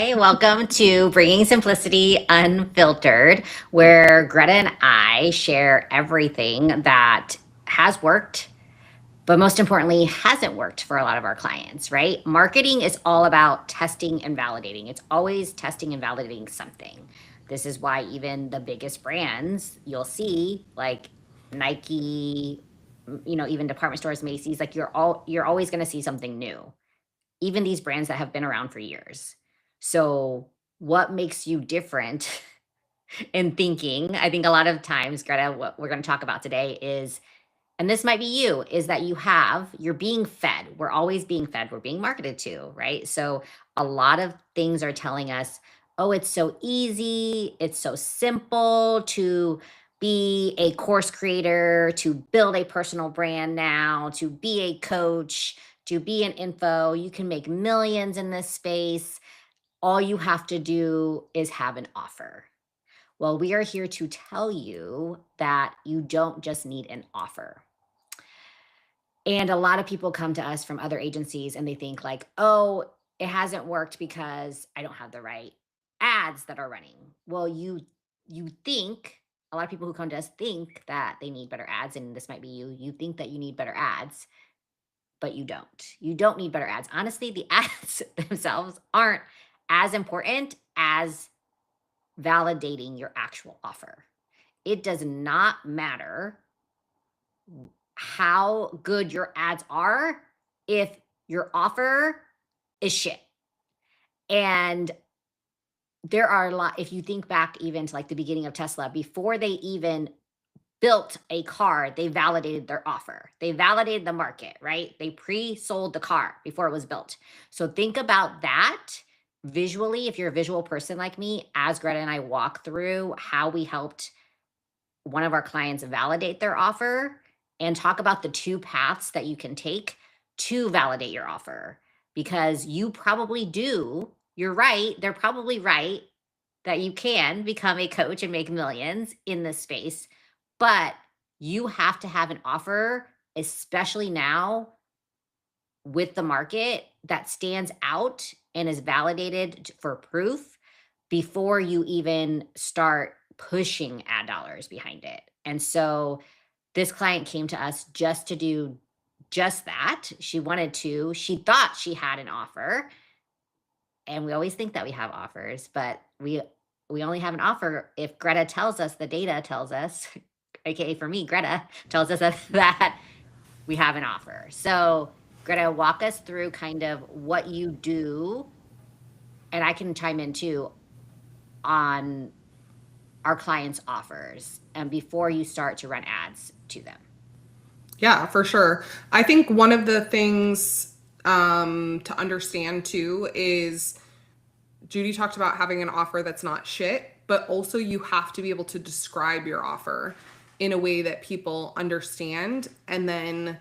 Hi, welcome to Bringing Simplicity Unfiltered, where Greta and I share everything that has worked, but most importantly, hasn't worked for a lot of our clients, right? Marketing is all about testing and validating. It's always testing and validating something. This is why even the biggest brands you'll see, like Nike, even department stores, Macy's, like you're always going to see something new, even these brands that have been around for years. So, what makes you different in thinking? I think a lot of times, Greta, what we're going to talk about today is, and this might be you, is that you're being fed. We're always being fed. We're being marketed to, right? So, a lot of things are telling us, oh, it's so easy. It's so simple to be a course creator, to build a personal brand now, to be a coach, to be an info. You can make millions in this space. All you have to do is have an offer. Well, we are here to tell you that you don't just need an offer. And a lot of people come to us from other agencies and they think like, oh, it hasn't worked because I don't have the right ads that are running. Well, you think, a lot of people who come to us think that they need better ads, and this might be you. You think that you need better ads, but you don't. You don't need better ads. Honestly, the ads themselves aren't as important as validating your actual offer. It does not matter how good your ads are if your offer is shit. And there are a lot, if you think back even to like the beginning of Tesla, before they even built a car, they validated their offer. They validated the market, right? They pre-sold the car before it was built. So think about that visually. If you're a visual person like me, as Greta and I walk through how we helped one of our clients validate their offer, and talk about the two paths that you can take to validate your offer, because you probably do. You're right. They're probably right that you can become a coach and make millions in this space, but you have to have an offer, especially now with the market, that stands out and is validated for proof before you even start pushing ad dollars behind it. And so this client came to us just to do just that. She thought she had an offer. And we always think that we have offers, but we only have an offer if Greta tells us, the data tells us, aka for me, Greta tells us that we have an offer. So Greta, walk us through kind of what you do, and I can chime in too on our clients' offers and before you start to run ads to them. Yeah, for sure. I think one of the things to understand too is Judy talked about having an offer that's not shit, but also you have to be able to describe your offer in a way that people understand and then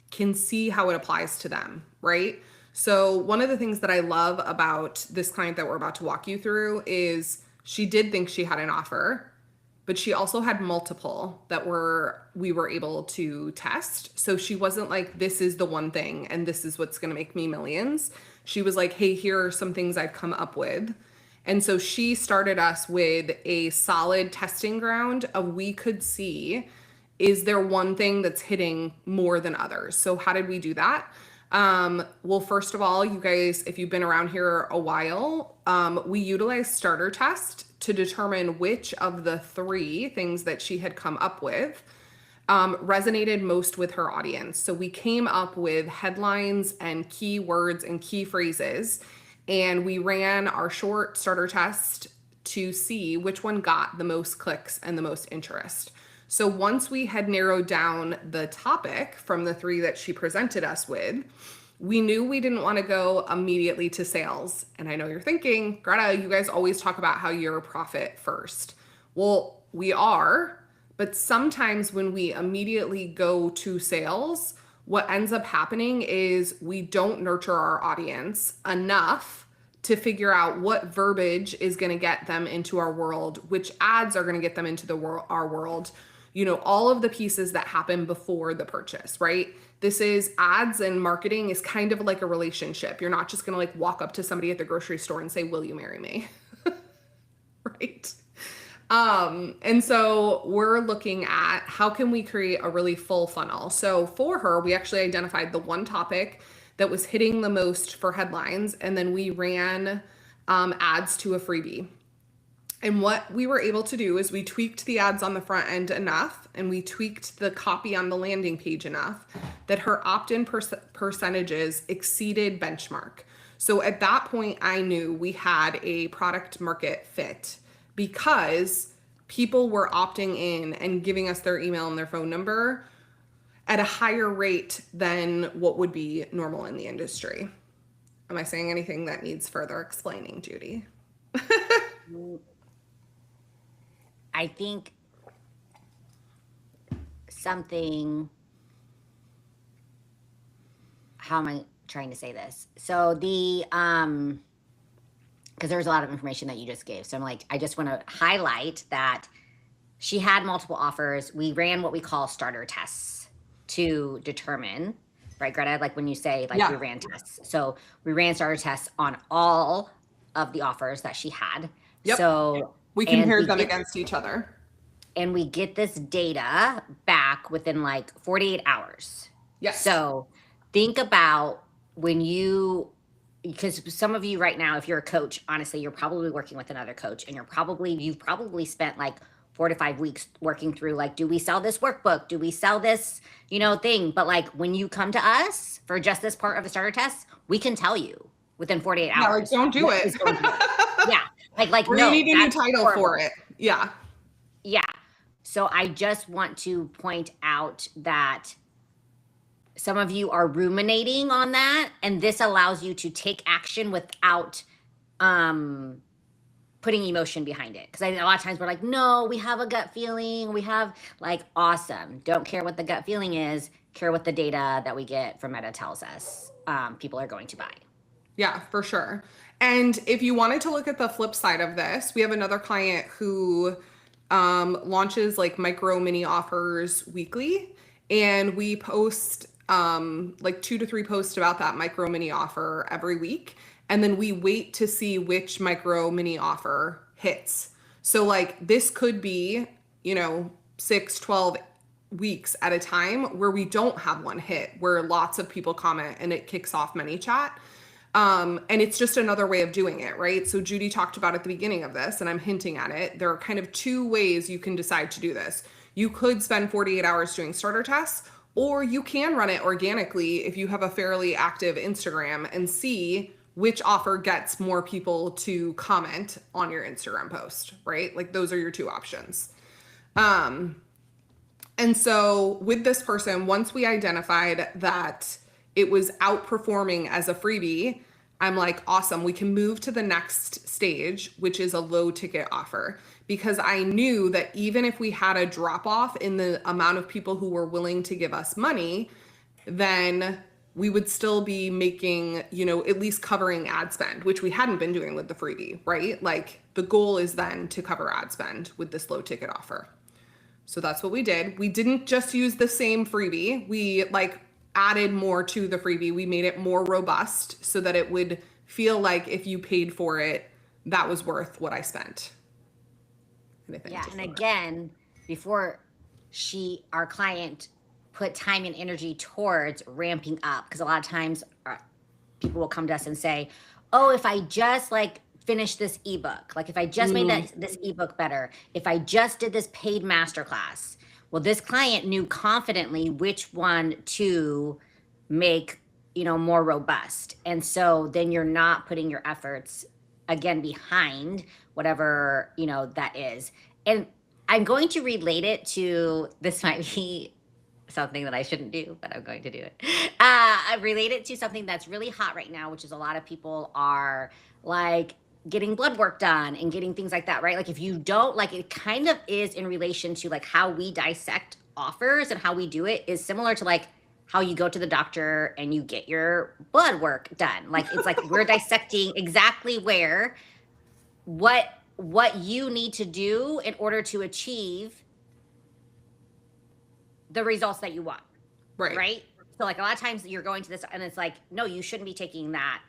can see how it applies to them, right? So one of the things that I love about this client that we're about to walk you through is she did think she had an offer, but she also had multiple that we were able to test. So she wasn't like, this is the one thing and this is what's going to make me millions. She was like, hey, here are some things I've come up with. And so she started us with a solid testing ground of, we could see, is there one thing that's hitting more than others? So how did we do that? Well, first of all, you guys, if you've been around here a while, we utilize starter test to determine which of the three things that she had come up with resonated most with her audience. So we came up with headlines and keywords and key phrases, and we ran our short starter test to see which one got the most clicks and the most interest. So once we had narrowed down the topic from the three that she presented us with, we knew we didn't want to go immediately to sales. And I know you're thinking, Greta, you guys always talk about how you're profit first. Well, we are, but sometimes when we immediately go to sales, what ends up happening is we don't nurture our audience enough to figure out what verbiage is going to get them into our world, which ads are going to get them into our world, all of the pieces that happen before the purchase, right? This is ads and marketing is kind of like a relationship. You're not just going to like walk up to somebody at the grocery store and say, "Will you marry me?" Right? And so we're looking at how can we create a really full funnel. So for her, we actually identified the one topic that was hitting the most for headlines, and then we ran ads to a freebie. And what we were able to do is we tweaked the ads on the front end enough, and we tweaked the copy on the landing page enough that her opt-in percentages exceeded benchmark. So at that point, I knew we had a product market fit because people were opting in and giving us their email and their phone number at a higher rate than what would be normal in the industry. Am I saying anything that needs further explaining, Judy? I think something, how am I trying to say this? So because there's a lot of information that you just gave. So I'm like, I just want to highlight that she had multiple offers. We ran what we call starter tests to determine, right, Greta? Like when you say like we ran tests. So we ran starter tests on all of the offers that she had. Yep. So we compared them against each other. And we get this data back within like 48 hours. Yes. So think about when because some of you right now, if you're a coach, honestly, you're probably working with another coach, and you've probably spent like 4 to 5 weeks working through like, do we sell this workbook? Do we sell this, thing? But like when you come to us for just this part of the starter test, we can tell you within 48 hours. Yeah, like don't do it. Yeah. Like or no, you need a new title horrible. for it. Yeah. Yeah. So I just want to point out that some of you are ruminating on that, and this allows you to take action without putting emotion behind it. Because I think a lot of times we're like, no, we have a gut feeling. We have like, awesome. Don't care what the gut feeling is. Care what the data that we get from Meta tells us people are going to buy. Yeah, for sure. And if you wanted to look at the flip side of this, we have another client who launches like micro mini offers weekly, and we post like 2 to 3 posts about that micro mini offer every week, and then we wait to see which micro mini offer hits. So like this could be 6, 12 weeks at a time where we don't have one hit, where lots of people comment and it kicks off ManyChat. And it's just another way of doing it, right? So Judy talked about at the beginning of this, and I'm hinting at it. There are kind of 2 ways you can decide to do this. You could spend 48 hours doing starter tests, or you can run it organically if you have a fairly active Instagram and see which offer gets more people to comment on your Instagram post, right? Like those are your 2 options. And so with this person, once we identified that it was outperforming as a freebie, I'm like, awesome, we can move to the next stage, which is a low ticket offer. Because I knew that even if we had a drop off in the amount of people who were willing to give us money, then we would still be making, at least covering ad spend, which we hadn't been doing with the freebie, right? Like the goal is then to cover ad spend with this low ticket offer. So that's what we did. We didn't just use the same freebie. We added more to the freebie. We made it more robust so that it would feel like if you paid for it, that was worth what I spent. Yeah, and again, before our client put time and energy towards ramping up, because a lot of times people will come to us and say, oh, if I just finish this ebook, like if I just made this ebook better, if I just did this paid masterclass. Well, this client knew confidently which one to make, more robust. And so then you're not putting your efforts again behind whatever, that is. And I'm going to relate it to, this might be something that I shouldn't do, but I'm going to do it. I relate it to something that's really hot right now, which is a lot of people are getting blood work done and getting things like that, right? Like if you don't, it kind of is in relation to how we dissect offers, and how we do it is similar to how you go to the doctor and you get your blood work done. It's we're dissecting exactly what you need to do in order to achieve the results that you want. Right. Right. So like a lot of times you're going to this and it's like, no, you shouldn't be taking that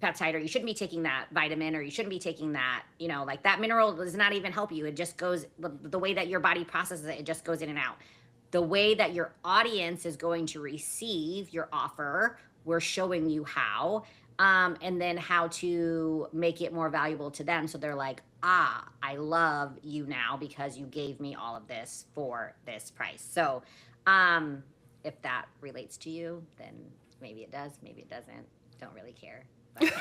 peptide, or you shouldn't be taking that vitamin, or you shouldn't be taking that, like that mineral does not even help you. It just goes, the way that your body processes it, it just goes in and out. The way that your audience is going to receive your offer, we're showing you how, and then how to make it more valuable to them. So they're like, I love you now because you gave me all of this for this price. So, if that relates to you, then maybe it does, maybe it doesn't. Don't really care. But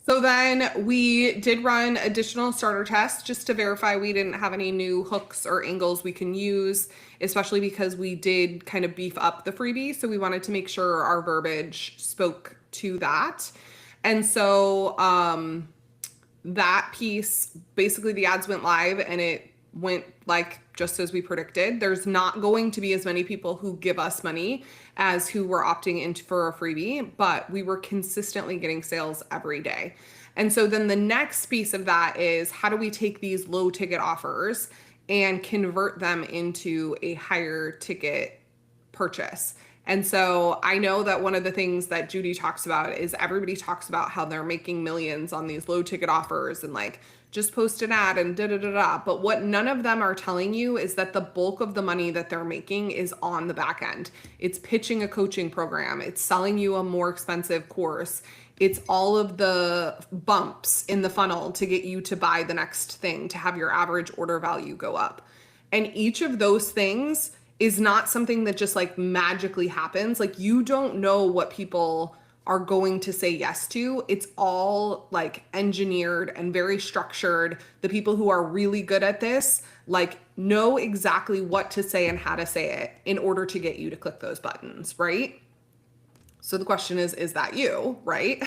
So then we did run additional starter tests just to verify we didn't have any new hooks or angles we can use, especially because we did kind of beef up the freebie. So we wanted to make sure our verbiage spoke to that. And so that piece, basically the ads went live and it went like just as we predicted. There's not going to be as many people who give us money as who were opting in for a freebie, but we were consistently getting sales every day. And so then the next piece of that is, how do we take these low ticket offers and convert them into a higher ticket purchase? And so I know that one of the things that Judy talks about is everybody talks about how they're making millions on these low ticket offers and like just post an ad and da da da da. But what none of them are telling you is that the bulk of the money that they're making is on the back end. It's pitching a coaching program, it's selling you a more expensive course, it's all of the bumps in the funnel to get you to buy the next thing, to have your average order value go up. And each of those things is not something that just like magically happens. Like, you don't know what people are going to say yes to. It's all like engineered and very structured. The people who are really good at this like know exactly what to say and how to say it in order to get you to click those buttons, right? So the question is that you, right?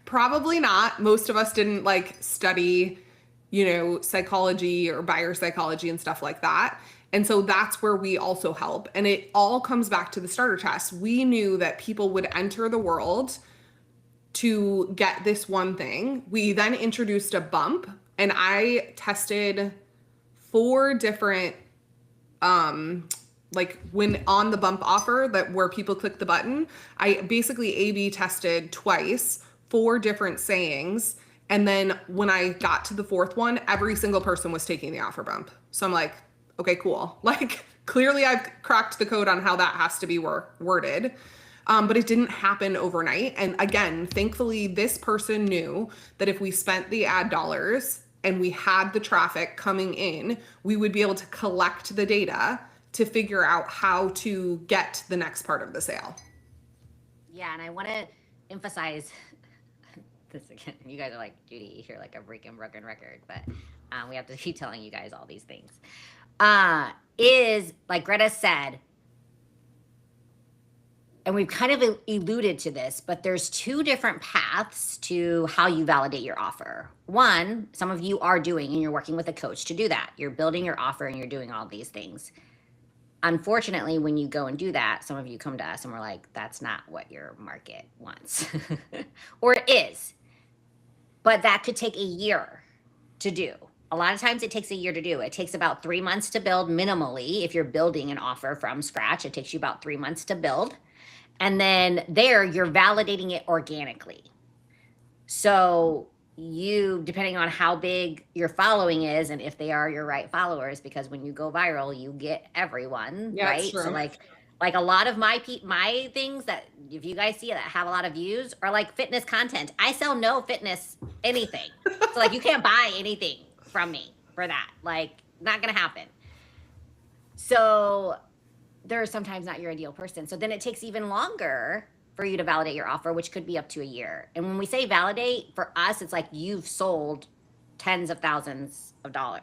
Probably not. Most of us didn't like study, psychology or buyer psychology and stuff like that. And so that's where we also help. And it all comes back to the starter test. We knew that people would enter the world to get this one thing. We then introduced a bump, and I tested 4 different, like when on the bump offer that where people click the button, I basically A/B tested twice, 4 different sayings. And then when I got to the 4th one, every single person was taking the offer bump. So I'm like, okay, cool. Like, clearly I've cracked the code on how that has to be worded. But it didn't happen overnight. And again, thankfully, this person knew that if we spent the ad dollars and we had the traffic coming in, we would be able to collect the data to figure out how to get the next part of the sale. Yeah, and I want to emphasize this again. You guys are like, Judy, you're like a freaking broken record, but we have to keep telling you guys all these things. Is like Greta said, and we've kind of alluded to this, but there's 2 different paths to how you validate your offer. One, some of you are doing, and you're working with a coach to do that. You're building your offer and you're doing all these things. Unfortunately, when you go and do that, some of you come to us and we're like, that's not what your market wants. Or it is. But that could take a year to do. A lot of times it takes a year to do. It takes about 3 months to build minimally. If you're building an offer from scratch, it takes you about 3 months to build. And then there, you're validating it organically. So you, depending on how big your following is and if they are your right followers, because when you go viral, you get everyone, Yeah, right? So like a lot of my things that if you guys see that have a lot of views are like fitness content. I sell no fitness anything. So like you can't buy anything from me for that. Like, not gonna happen. So they're sometimes not your ideal person. So then it takes even longer for you to validate your offer, which could be up to a year. And when we say validate, for us, it's like you've sold tens of thousands of dollars,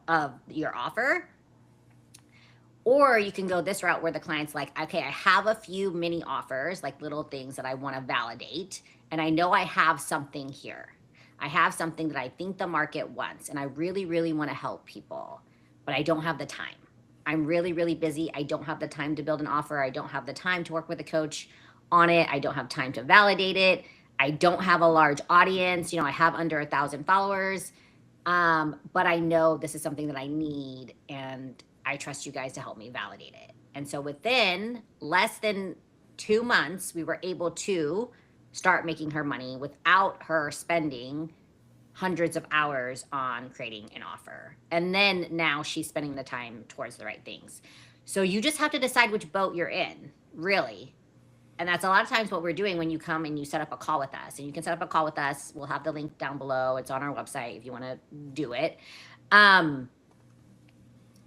of your offer. Or you can go this route where the client's like, okay, I have a few mini offers, like little things that I want to validate. And I know I have something here. I have something that I think the market wants. And I really, really want to help people, but I don't have the time. I'm really, really busy. I don't have the time to build an offer. I don't have the time to work with a coach on it. I don't have time to validate it. I don't have a large audience. I have under 1,000 followers. But I know this is something that I need, and I trust you guys to help me validate it. And so within less than 2 months, we were able to start making her money without her spending hundreds of hours on creating an offer. And then now she's spending the time towards the right things. So you just have to decide which boat you're in, really. And that's a lot of times what we're doing when you come and you set up a call with us. And you can set up a call with us. We'll have the link down below. It's on our website if you want to do it.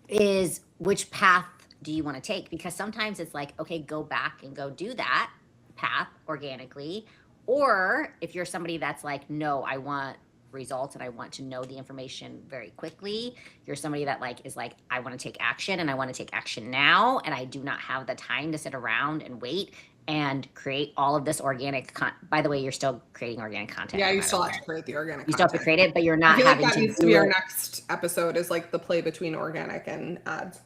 Is which path do you want to take? Because sometimes it's like, okay, go back and go do that path organically. Or if you're somebody that's like, no, I want results and I want to know the information very quickly. You're somebody that like is like, I want to take action and I want to take action now. And I do not have the time to sit around and wait and create all of this organic by the way, you're still creating organic content. Yeah, no you matter still what. have to create the organic You still have to content. create it, but you're I not feel like having that to needs to do be our it. next episode, is like the play between organic and ads.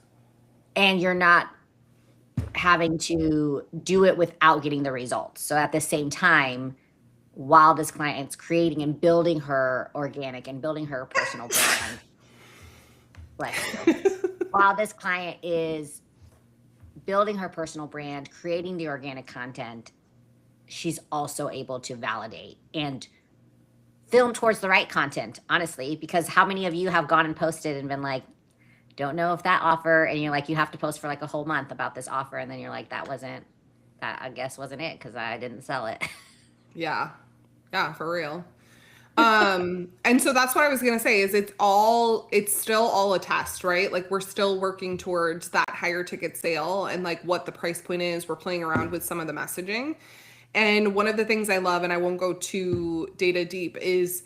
And you're not having to do it without getting the results. So at the same time, while this client's creating and building her organic and building her personal brand, bless you. While this client is building her personal brand, creating the organic content, she's also able to validate and film towards the right content, honestly, because how many of you have gone and posted and been like, don't know if that offer, and you're like, you have to post for like a whole month about this offer, and then you're like, that I guess wasn't it because I didn't sell it. Yeah, for real. And so that's what I was gonna say, is it's still all a test, right? Like we're still working towards that higher ticket sale and like what the price point is. We're playing around with some of the messaging. And one of the things I love, and I won't go too data deep, is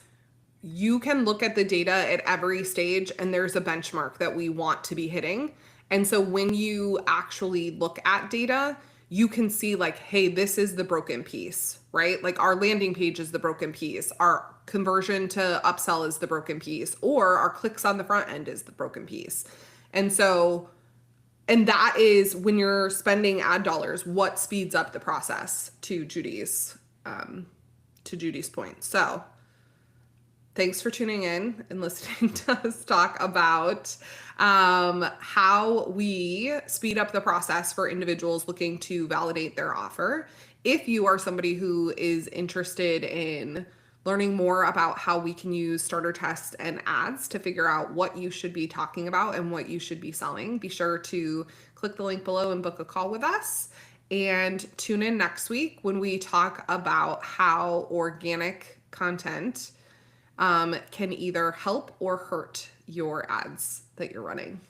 you can look at the data at every stage and there's a benchmark that we want to be hitting. And so when you actually look at data, you can see like, hey, this is the broken piece, right? Like our landing page is the broken piece. Our conversion to upsell is the broken piece, or our clicks on the front end is the broken piece. And so, and that is when you're spending ad dollars, what speeds up the process, to Judy's point. So thanks for tuning in and listening to us talk about how we speed up the process for individuals looking to validate their offer. If you are somebody who is interested in learning more about how we can use starter tests and ads to figure out what you should be talking about and what you should be selling, be sure to click the link below and book a call with us. And tune in next week when we talk about how organic content can either help or hurt your ads that you're running.